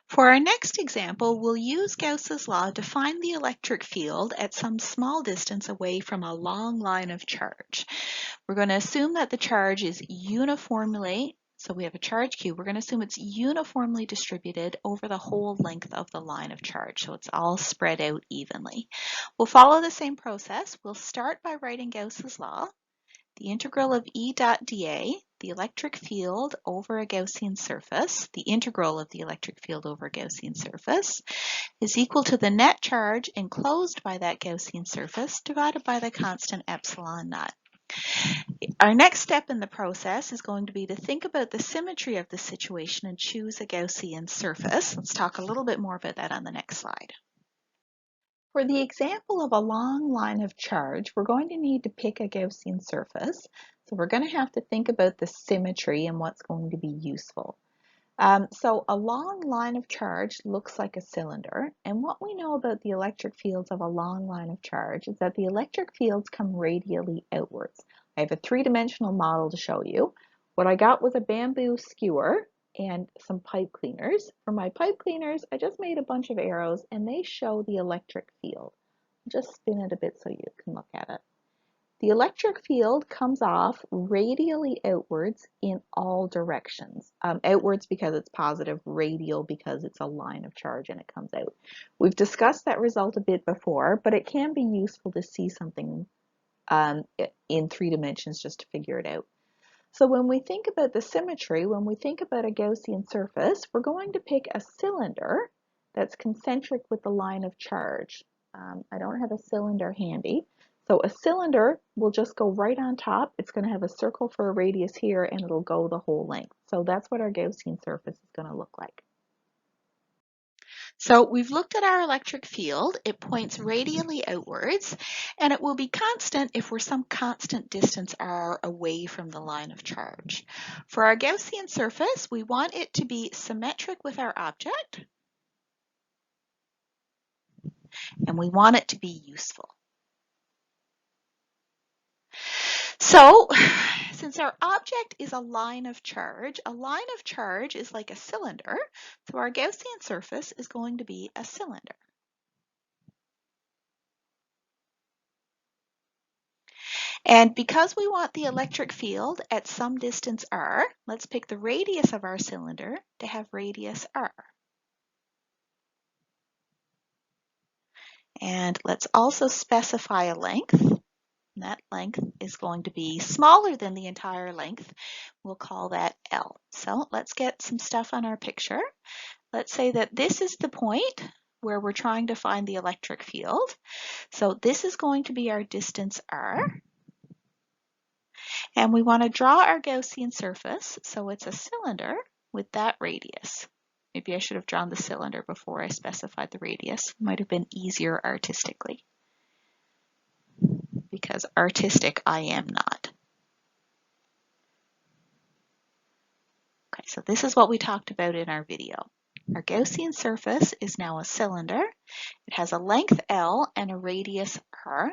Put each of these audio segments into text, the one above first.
For our next example, we'll use Gauss's law to find the electric field at some small distance away from a long line of charge. We're going to assume that the charge is uniformly, so we have a charge Q, we're going to assume it's uniformly distributed over the whole length of the line of charge, so it's all spread out evenly. We'll follow the same process. We'll start by writing Gauss's law. The integral of E dot dA, the electric field over a Gaussian surface, the integral of the electric field over a Gaussian surface, is equal to the net charge enclosed by that Gaussian surface divided by the constant epsilon naught. Our next step in the process is going to be to think about the symmetry of the situation and choose a Gaussian surface. Let's talk a little bit more about that on the next slide. For the example of a long line of charge, we're going to need to pick a Gaussian surface. So we're going to have to think about the symmetry and what's going to be useful. So a long line of charge looks like a cylinder, and what we know about the electric fields of a long line of charge is that the electric fields come radially outwards. I have a three-dimensional model to show you. What I got was a bamboo skewer and some pipe cleaners. For my pipe cleaners, I just made a bunch of arrows and they show the electric field. I'll just spin it a bit so you can look at it. The electric field comes off radially outwards in all directions. Outwards because it's positive, radial because it's a line of charge and it comes out. We've discussed that result a bit before, but it can be useful to see something in 3 dimensions just to figure it out. So when we think about the symmetry, when we think about a Gaussian surface, we're going to pick a cylinder that's concentric with the line of charge. I don't have a cylinder handy. So a cylinder will just go right on top. It's going to have a circle for a radius here and it'll go the whole length. So that's what our Gaussian surface is going to look like. So we've looked at our electric field. It points radially outwards, and it will be constant if we're some constant distance r away from the line of charge. For our Gaussian surface, we want it to be symmetric with our object, and we want it to be useful. So, since our object is a line of charge is like a cylinder, so our Gaussian surface is going to be a cylinder. And because we want the electric field at some distance r, let's pick the radius of our cylinder to have radius r. And let's also specify a length. And that length is going to be smaller than the entire length. We'll call that L. So let's get some stuff on our picture. Let's say that this is the point where we're trying to find the electric field. So this is going to be our distance r. And we want to draw our Gaussian surface, so it's a cylinder with that radius. Maybe I should have drawn the cylinder before I specified the radius. It might have been easier artistically, because artistic I am not. Okay, so this is what we talked about in our video. Our Gaussian surface is now a cylinder. It has a length L and a radius r.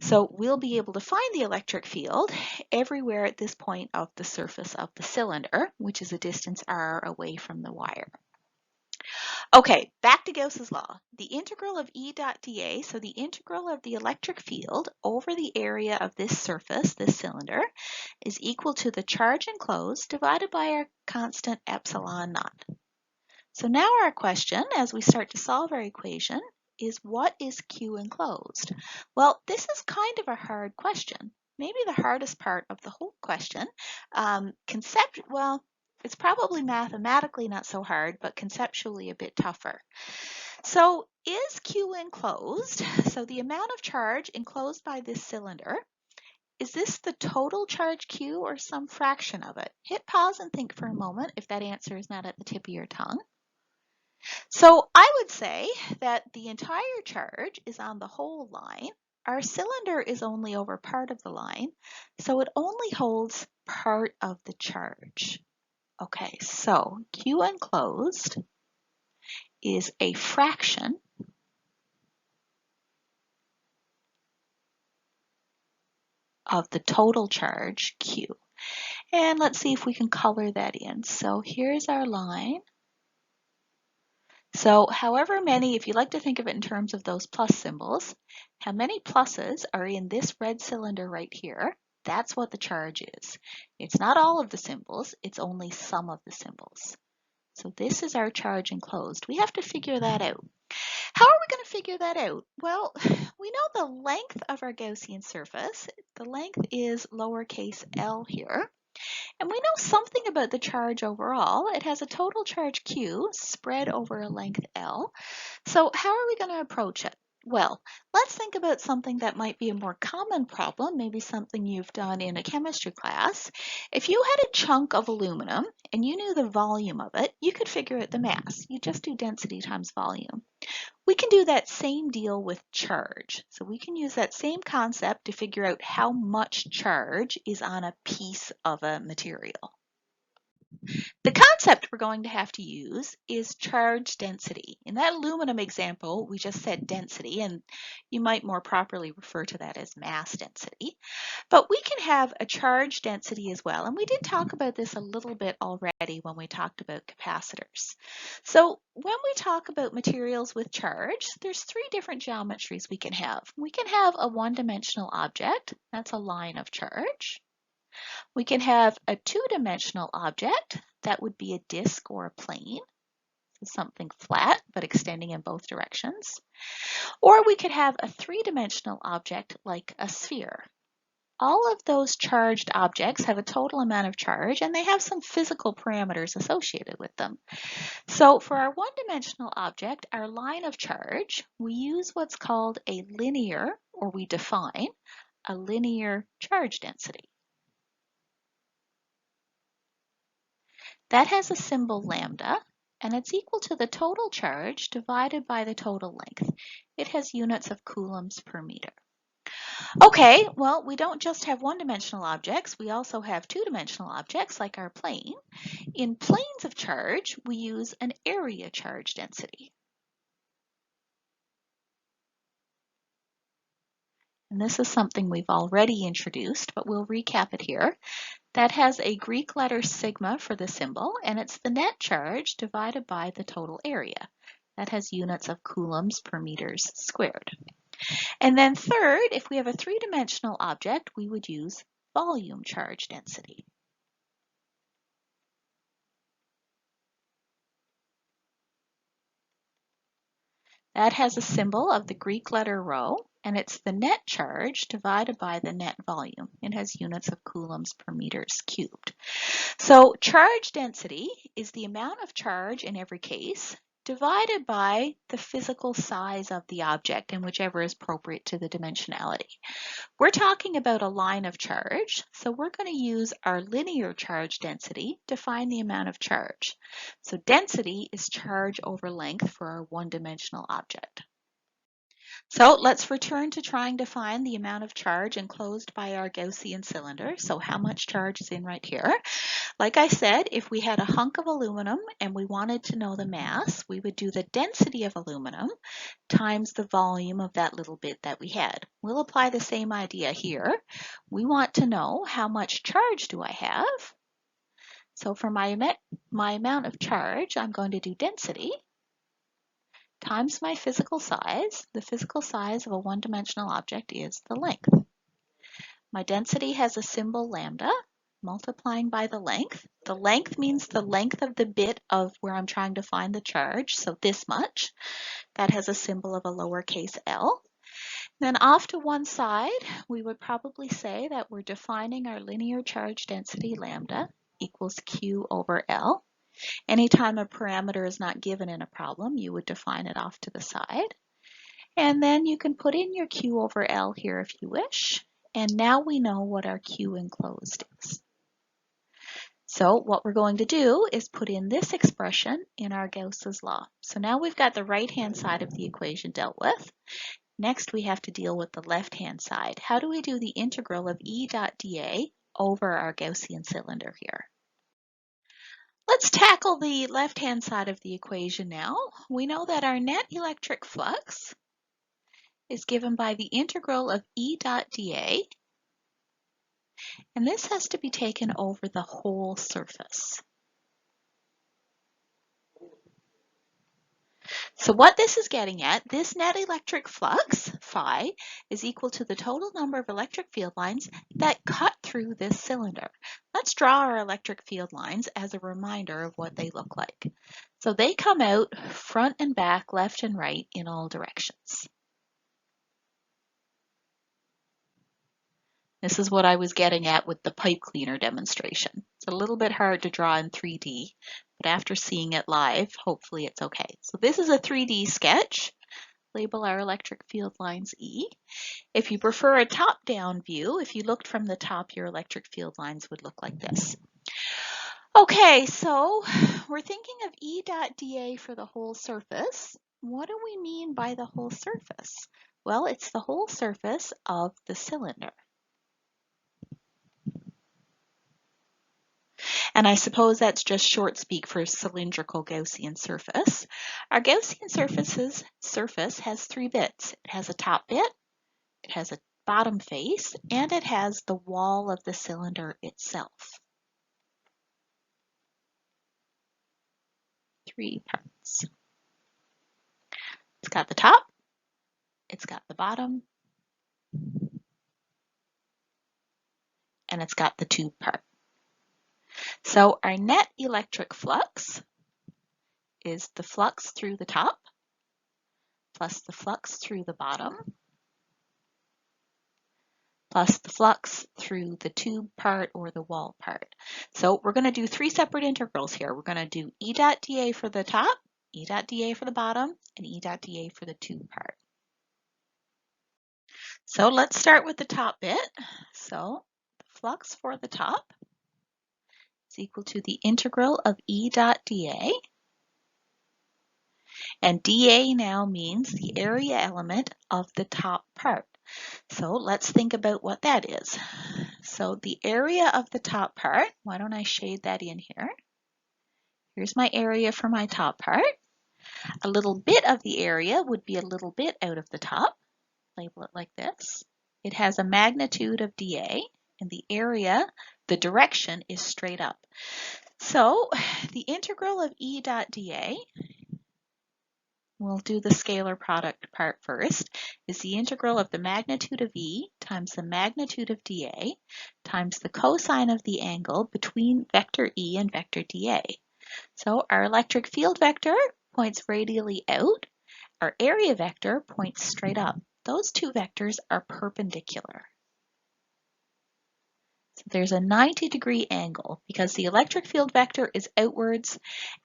So we'll be able to find the electric field everywhere at this point of the surface of the cylinder, which is a distance r away from the wire. Okay, back to Gauss's law. The integral of E dot dA, so the integral of the electric field over the area of this surface, this cylinder, is equal to the charge enclosed divided by our constant epsilon naught. So now our question, as we start to solve our equation, is what is Q enclosed? Well, this is kind of a hard question. Maybe the hardest part of the whole question. Well, it's probably mathematically not so hard, but conceptually a bit tougher. So is Q enclosed? So the amount of charge enclosed by this cylinder, is this the total charge Q or some fraction of it? Hit pause and think for a moment if that answer is not at the tip of your tongue. So I would say that the entire charge is on the whole line. Our cylinder is only over part of the line, so it only holds part of the charge. Okay, so Q enclosed is a fraction of the total charge Q. And let's see if we can color that in. So here's our line. So however many, if you like to think of it in terms of those plus symbols, how many pluses are in this red cylinder right here? That's what the charge is. It's not all of the symbols, it's only some of the symbols. So this is our charge enclosed. We have to figure that out. How are we going to figure that out? Well, we know the length of our Gaussian surface. The length is lowercase l here. And we know something about the charge overall. It has a total charge Q spread over a length L. So how are we going to approach it? Well, let's think about something that might be a more common problem, maybe something you've done in a chemistry class. If you had a chunk of aluminum and you knew the volume of it, you could figure out the mass. You just do density times volume. We can do that same deal with charge. So we can use that same concept to figure out how much charge is on a piece of a material. The concept we're going to have to use is charge density. In that aluminum example, we just said density, and you might more properly refer to that as mass density. But we can have a charge density as well, and we did talk about this a little bit already when we talked about capacitors. So when we talk about materials with charge, there's three different geometries we can have. We can have a one-dimensional object, that's a line of charge. We can have a two-dimensional object, that would be a disk or a plane, so something flat but extending in both directions. Or we could have a three-dimensional object like a sphere. All of those charged objects have a total amount of charge and they have some physical parameters associated with them. So for our one-dimensional object, our line of charge, we use what's called a linear, or we define a linear charge density. That has a symbol lambda, and it's equal to the total charge divided by the total length. It has units of coulombs per meter. Okay, well, we don't just have one-dimensional objects, we also have two-dimensional objects like our plane. In planes of charge, we use an area charge density. And this is something we've already introduced, but we'll recap it here. That has a Greek letter sigma for the symbol, and it's the net charge divided by the total area. That has units of coulombs per meters squared. And then third, if we have a three-dimensional object, we would use volume charge density. That has a symbol of the Greek letter rho, and it's the net charge divided by the net volume. It has units of coulombs per meters cubed. So charge density is the amount of charge in every case divided by the physical size of the object, and whichever is appropriate to the dimensionality. We're talking about a line of charge, so we're going to use our linear charge density to find the amount of charge. So density is charge over length for our one-dimensional object. So let's return to trying to find the amount of charge enclosed by our Gaussian cylinder. So how much charge is in right here? Like I said, if we had a hunk of aluminum and we wanted to know the mass, we would do the density of aluminum times the volume of that little bit that we had. We'll apply the same idea here. We want to know how much charge do I have. So for my amount of charge, I'm going to do density times my physical size. The physical size of a one-dimensional object is the length. My density has a symbol lambda, multiplying by the length. The length means the length of the bit of where I'm trying to find the charge, so this much. That has a symbol of a lowercase l. Then off to one side, we would probably say that we're defining our linear charge density lambda equals Q over L. Anytime a parameter is not given in a problem, you would define it off to the side. And then you can put in your Q over L here if you wish. And now we know what our Q enclosed is. So what we're going to do is put in this expression in our Gauss's law. So now we've got the right-hand side of the equation dealt with. Next, we have to deal with the left-hand side. How do we do the integral of E dot dA over our Gaussian cylinder here? Let's tackle the left-hand side of the equation now. We know that our net electric flux is given by the integral of E dot dA, and this has to be taken over the whole surface. So what this is getting at, this net electric flux, phi, is equal to the total number of electric field lines that cut through this cylinder. Let's draw our electric field lines as a reminder of what they look like. So they come out front and back, left and right in all directions. This is what I was getting at with the pipe cleaner demonstration. It's a little bit hard to draw in 3D, but after seeing it live, hopefully it's okay. So this is a 3D sketch. Label our electric field lines E. If you prefer a top-down view, if you looked from the top, your electric field lines would look like this. Okay, so we're thinking of E dot dA for the whole surface. What do we mean by the whole surface? Well, it's the whole surface of the cylinder. And I suppose that's just short speak for cylindrical Gaussian surface. Our Gaussian surface has three bits. It has a top bit, it has a bottom face, and it has the wall of the cylinder itself. Three parts. It's got the top, it's got the bottom, and it's got the tube part. So our net electric flux is the flux through the top plus the flux through the bottom plus the flux through the tube part or the wall part. So we're going to do three separate integrals here. We're going to do E dot dA for the top, E dot dA for the bottom, and E dot dA for the tube part. So let's start with the top bit. So the flux for the top is equal to the integral of E dot dA. And dA now means the area element of the top part. So let's think about what that is. So the area of the top part, why don't I shade that in here? Here's my area for my top part. A little bit of the area would be a little bit out of the top. Label it like this. It has a magnitude of dA, and the area, the direction, is straight up. So the integral of E dot dA, we'll do the scalar product part first, is the integral of the magnitude of E times the magnitude of dA times the cosine of the angle between vector E and vector dA. So our electric field vector points radially out. Our area vector points straight up. Those two vectors are perpendicular. So there's a 90-degree angle because the electric field vector is outwards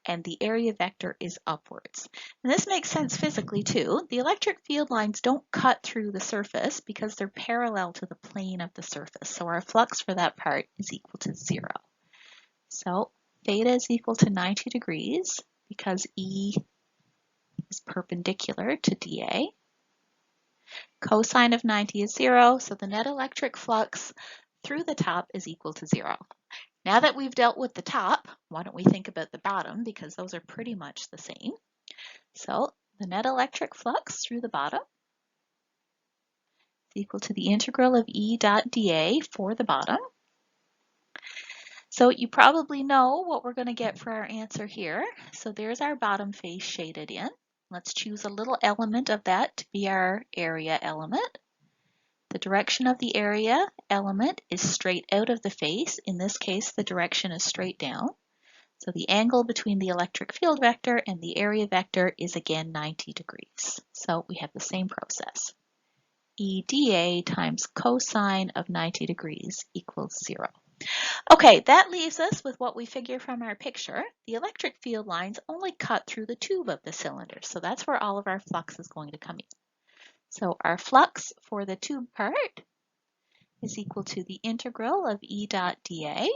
and the area vector is upwards. And this makes sense physically too. The electric field lines don't cut through the surface because they're parallel to the plane of the surface. So our flux for that part is equal to 0. So theta is equal to 90 degrees because E is perpendicular to dA. Cosine of 90 is 0, so the net electric flux through the top is equal to 0. Now that we've dealt with the top, why don't we think about the bottom, because those are pretty much the same. So the net electric flux through the bottom is equal to the integral of E dot dA for the bottom. So you probably know what we're going to get for our answer here. So there's our bottom face shaded in. Let's choose a little element of that to be our area element. The direction of the area element is straight out of the face. In this case, the direction is straight down. So the angle between the electric field vector and the area vector is again 90 degrees. So we have the same process. EdA times cosine of 90 degrees equals 0. Okay, that leaves us with what we figure from our picture. The electric field lines only cut through the tube of the cylinder, so that's where all of our flux is going to come in. So our flux for the tube part is equal to the integral of E dot dA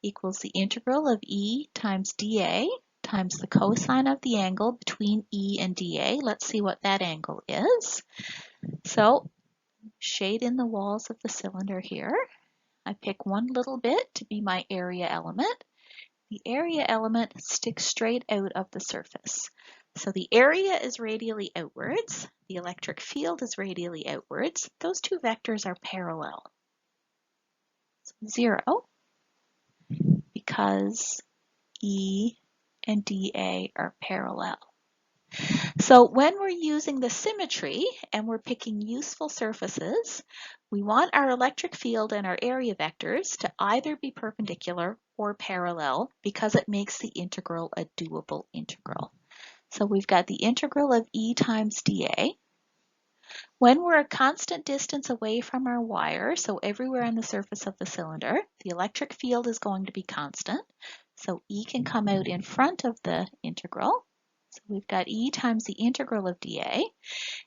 equals the integral of E times dA times the cosine of the angle between E and dA. Let's see what that angle is. So shade in the walls of the cylinder here. I pick one little bit to be my area element. The area element sticks straight out of the surface. So the area is radially outwards, the electric field is radially outwards. Those two vectors are parallel. So 0, because E and dA are parallel. So when we're using the symmetry and we're picking useful surfaces, we want our electric field and our area vectors to either be perpendicular or parallel because it makes the integral a doable integral. So we've got the integral of E times dA. When we're a constant distance away from our wire, so everywhere on the surface of the cylinder, the electric field is going to be constant. So E can come out in front of the integral. So we've got E times the integral of dA.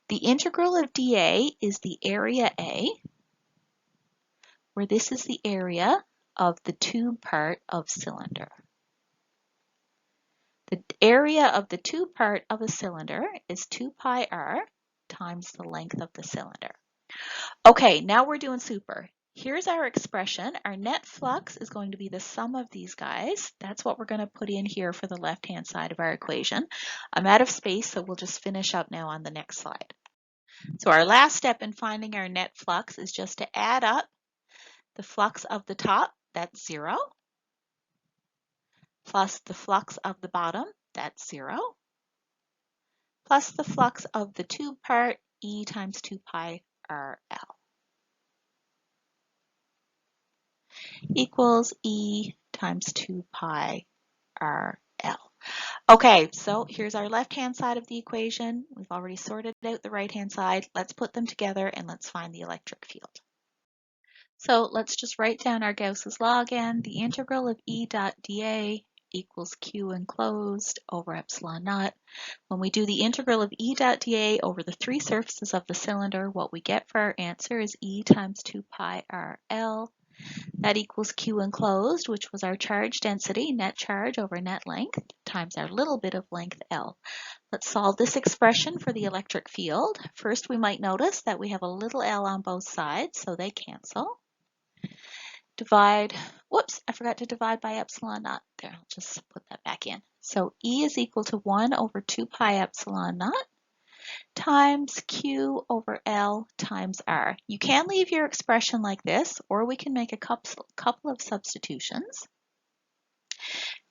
The integral of dA is the area A, where this is the area of the tube part of cylinder. The area of the tube part of a cylinder is 2 pi r times the length of the cylinder. Okay, now we're doing super. Here's our expression. Our net flux is going to be the sum of these guys. That's what we're going to put in here for the left-hand side of our equation. I'm out of space, so we'll just finish up now on the next slide. So our last step in finding our net flux is just to add up the flux of the top, that's 0, plus the flux of the bottom, that's 0, plus the flux of the tube part, E times 2 pi RL, equals E times 2 pi RL. Okay, so here's our left-hand side of the equation. We've already sorted out the right-hand side. Let's put them together and let's find the electric field. So let's just write down our Gauss's law again. The integral of E dot dA equals Q enclosed over epsilon naught. When we do the integral of E dot dA over the three surfaces of the cylinder, what we get for our answer is E times 2 pi RL. That equals Q enclosed, which was our charge density, net charge over net length, times our little bit of length L. Let's solve this expression for the electric field. First, we might notice that we have a little L on both sides, so they cancel. Divide, whoops, I forgot to divide by epsilon naught. There, I'll just put that back in. So E is equal to 1 over 2 pi epsilon naught times Q over L times R. You can leave your expression like this, or we can make a couple of substitutions.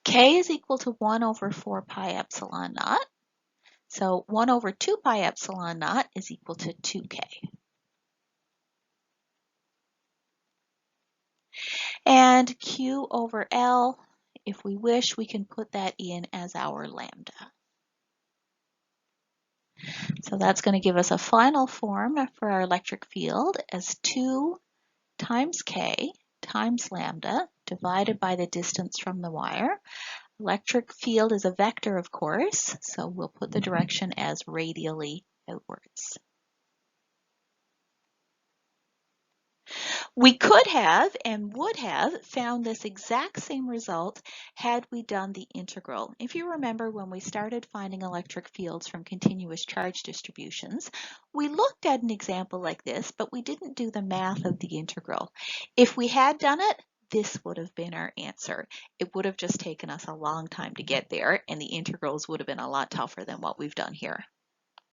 K is equal to 1 over 4 pi epsilon naught. So 1 over 2 pi epsilon naught is equal to 2K. And Q over L, if we wish, we can put that in as our lambda. So that's going to give us a final form for our electric field as 2 times K times lambda divided by the distance from the wire. Electric field is a vector, of course, so we'll put the direction as radially outwards. We could have and would have found this exact same result had we done the integral. If you remember when we started finding electric fields from continuous charge distributions, we looked at an example like this, but we didn't do the math of the integral. If we had done it, this would have been our answer. It would have just taken us a long time to get there, and the integrals would have been a lot tougher than what we've done here.